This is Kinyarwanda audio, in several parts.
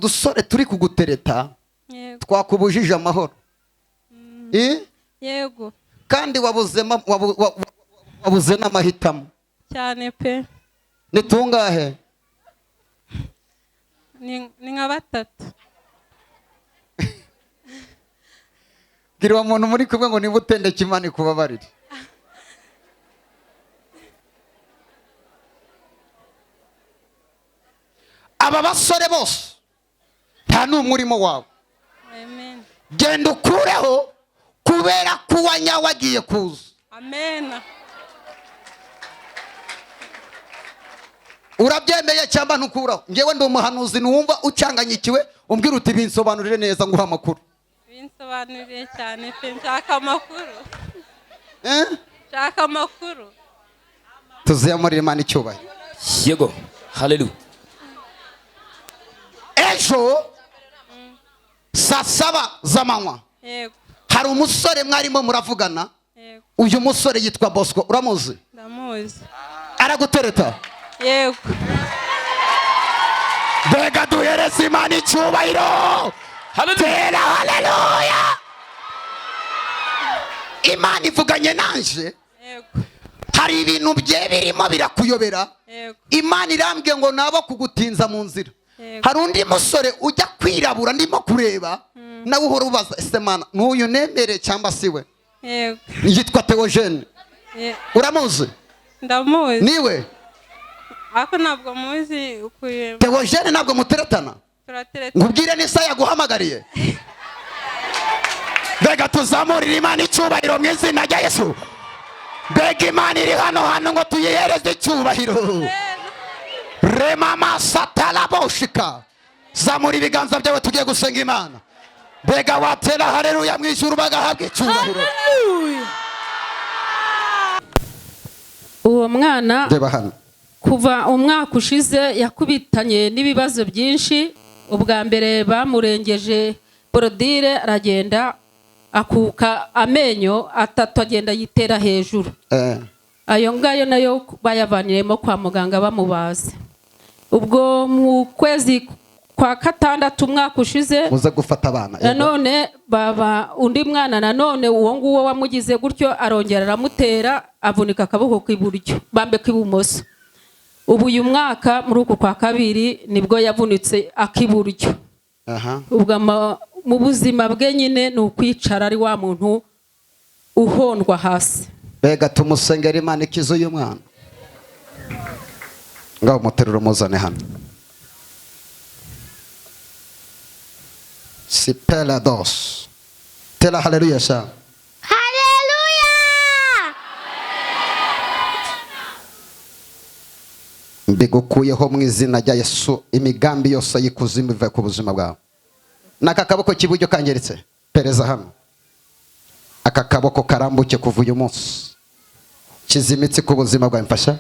dusore turi kugutereta Yego. twakubujije amahoro. Yego. Kandi wabuze n'amahitamo Cyane pe. ni tungahe? Ni nka batatu. Gira umuntu muri kumwe ngo niba utendeka Imana ikubabarire. Aba basore bose nta n'umwe urimo wawe. Amen. Genda ukureho kubera ko uwanyawe agiye kuza. Amen. Urabyemeye cyangwa ntukuraho? Ngewe ndi umuhanuzi nuwumva ucanganyikiwe umbwira uti binsobanurire neza nguha amakuru. Binsobanuriye cyane pe, nshaka amakuru. Eh? Nshaka amakuru. Tuziyamurire Imana icyubahiro. Yego. Hallelujah. Ejo saa 7 z'amanywa Yego. hari umusore mwarimo muravugana. Yego. Uyu musore yitwa Bosco, uramuzi? Ndamuzi. Aragutereta? Yego. Bega duhereze Imana icyubahiro. Haleluya, haleluya. Imana ivuganye nanje. Yego. Hari ibintu bye birimo birakuyobera. Yego. Imana irambwiye ngo nabo kugutinza mu nzira. Yego. Hari undi musore ujya kwirabura ndimo kureba nawe uhora ubaza ese Mana n'uyu nemere cyangwa siwe? Yego. Yitwa Theogene. Uramuzi? Ndamuzi. Niwe? Ako ntabwo muzi ukuye. Theogene ntabwo muteretana? Turatereta. Ngubwire nisa yaguhamagariye. Bega tuzamurire Imana icyubahiro mu izina rya Yesu. Bega Imana iri hano ngo tuyihereze icyubahiro. Remama satala boshika. Zamura ibiganza byawe tugiye gusenga Imana. Bega watera haleluya mu ijuru bagahabwa icyubahiro. Uwo mwana Reba hano. kuva umwaka ushize yakubitanye n'ibibazo byinshi. Ubwa mbere bamurengeje borodire aragenda akuka amenyo atatu agenda yitera hejuru. Ayo ngayo nayo bayavaniremo kwa muganga bamubaze. Ubwo mu kwezi kwa gatandatu umwaka ushize muze gufata abana. Nanone baba undi mwana nanone uwo nguwo wamugize gutyo arongera aramutera avunika akaboko k'iburyo bambe k'ibumoso. Ubu uyu mwaka muri uku kwa kabiri nibwo yavunitse akiburyo. Ubwo mu buzima bwe nyine ni ukwicara ari wa muntu uhondwa hasi. Bega tumusengera Imana ikize uyu mwana. Ngaho muterura muzane hano. Sipela dos. Tela haleluya sha. Haleluya. Mbigukuyeho mu izina rya Yesu imigambi yose y'ikuzimu ive ku buzima bwawe. Naka kaboko kiburyo kangeritse. Pereza hano. Aka kaboko karambuke kuva uyu munsi. Kizimitse ku buzima bwawe mfasha.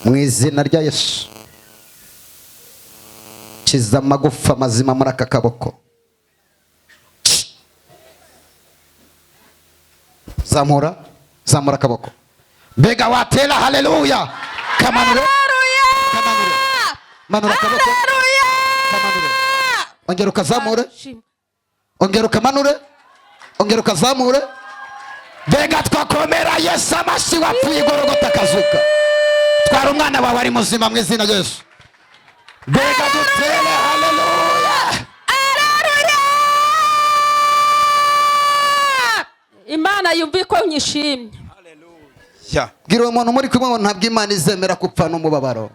Mu izina rya Yesu. Kiza amagufa mazima muri aka kaboko. Zamura akaboko. Bega watela haleluya. Kamanure. Kamanure. Manura akaboko. Kamanure. Ongera ukazamure. Ongera ukamanure. Ongera ukazamure. Bega twakomera Yesu amashyi wapfuye Golgotha akazuka. Twara umwana wawe ari muzima mu izina rya Yesu. Bega dutere haleluya. Haleluya. Imana yumva ko nyishimye. Haleluya. Bwira uwo muntu muri kumwe ngo ntabwo Imana izemera gupfa n'umubabaro.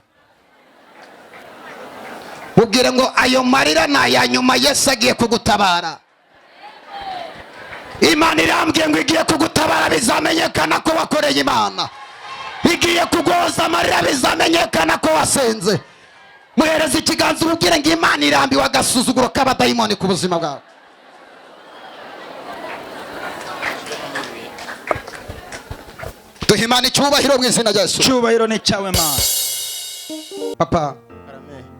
Mubwire ngo ayo marira na ya nyuma Yesu agiye kugutabara. Imana irambwiye ngo igiye kugutabara bizamenyekana ko wakoreye Imana. Igiye kugoza amarira bizamenyekana ko wasenze. Muhereze ikiganza ubwire ngo Imana irambiwe agasuzuguro k'abadayimoni ku buzima bwawe. Duhe Imana icyubahiro mu izina rya Yesu. Cyubahiro ni cyawe Mana. Papa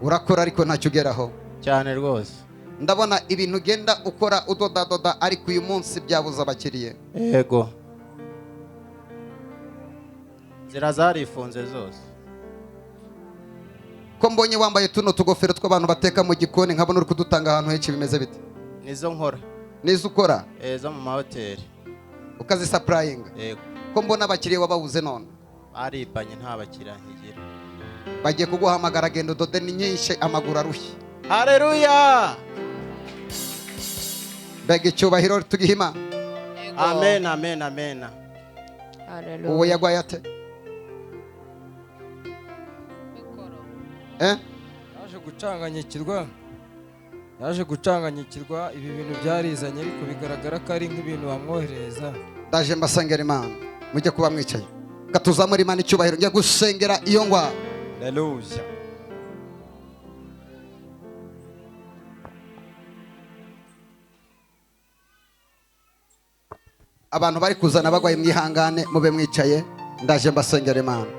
urakora ariko ntacyo ugeraho cyane rwose. Ndabona ibintu ugenda ukora udoda ariko uyu munsi byabuza abakiriye. Yego. inzira zarifunze zose. ko mbonye wambaye tuno tugofero tw'abantu bateka mu gikoni nkabona uri kudutanga ahantu henshi bimeze bite? Nizo nkora. Nizo ukora? Zo mu mahoteli. Ukazisapurayinga? Yego. Ko mbona abakiriya wababuze none? Baribanye nta bakiriya nkigira. Bagiye kuguhamagara genda udode ni nyinshi amaguru arushye. Haleluya. Mbega icyubahiro tugihima. Amen, amen, amen. Haleluya. Uwo yagwaye ate? yaje gucanganyikirwa ibi bintu byarizanye ariko bigaragara ko ari nk'ibintu bamwohereza. Ndaje mbasengera Imana mujye kuba mwicaye gatuzamura Imana icyubahiro njye gusengera iyo ngwa. Haleluya. Abantu bari kuzana bagwaye mwihangane mube mwicaye ndaje mbasengera Imana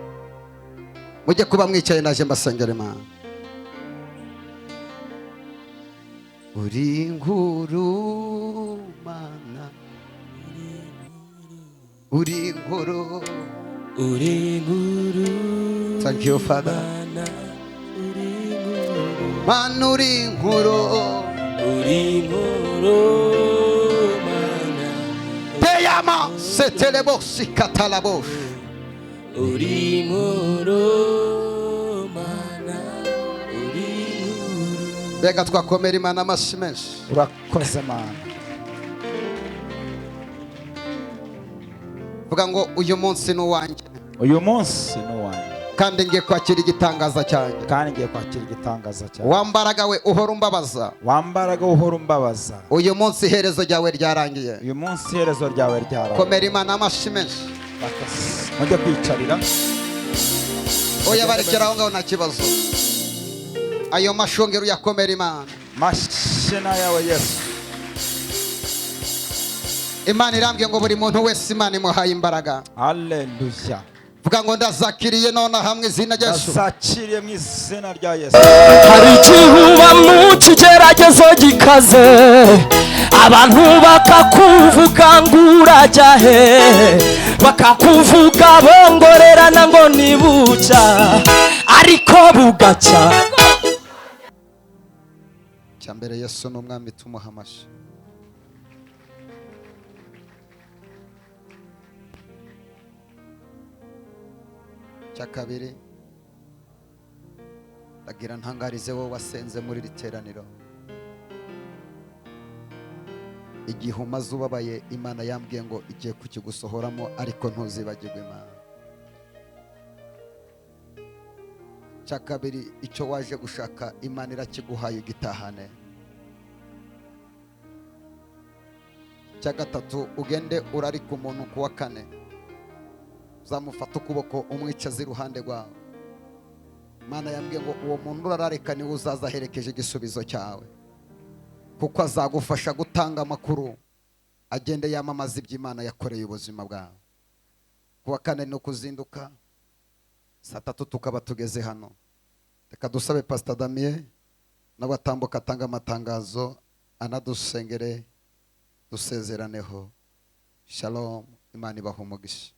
mujye kuba mwicaye ndaje mbasengera Imana. Uri inkuru Mana uri inkuru thank you Father Mana uri inkuru Teyama setelebosi katalabosh uri inkuru Mana uri inkuru. Mbega twakomera Imana amashyi menshi. Urakoze Mana. Vuga ngo uyu munsi ni uwanjye. Uyu munsi ni uwanjye. Kandi ngiye kwakira igitangaza cyanjye. Kandi ngiye kwakira igitangaza cyanjye. Wambaraga we uhora umbabaza. Wambaraga uhora umbabaza. Uyu munsi iherezo ryawe ryarangiye. Uyu munsi iherezo ryawe ryarangiye. Komera Imana amashyi menshi. Mujye kwicarira. Oya barekera aho ngaho nta kibazo. Ayo mashongero yakomera Imana. Mashina yawe Yesu. Imana irambye ngo buri muntu wese Imana imuhaye imbaraga. Haleluya. Vuga ngo ndazakiriye none hamwe izina rya Yesu. Ndazakiriye mu izina rya Yesu. Hari igihuba mu kigeragezo gikaze abantu bakakuvuga ngo urajya he, bakakuvuga bongorerana ngo nibucya ariko bugacya. Cyambere Yesu ni umwami tumuha amashyi. Cyakabiri ndagira ntangarize wowe wasenze muri riteraniro igihe umaze ubabaye Imana yambwiye ngo igiye kukigusohoramo ariko ntuzibagirwe Imana. Cyakabiri icyo waje gushaka Imana irakiguhaye ugitahane. Cyagatatu ugende urarika umuntu kuwa kane uzamufata ukuboko umwicaze iruhande rwawe. Imana yambwiye ngo uwo muntu urararika niwe uzaza aherekeje igisubizo cyawe kuko azagufasha gutanga amakuru agende yamamaza iby'Imana yakoreye ubuzima bwawe. Kuwa kane no kuzinduka saa 3 tukaba tugeze hano. Reka dusabe Pastor Damien n'abatambuka atanga amatangazo anadusengere dusezeraneho. Shalom, Imana ibahe umugisha.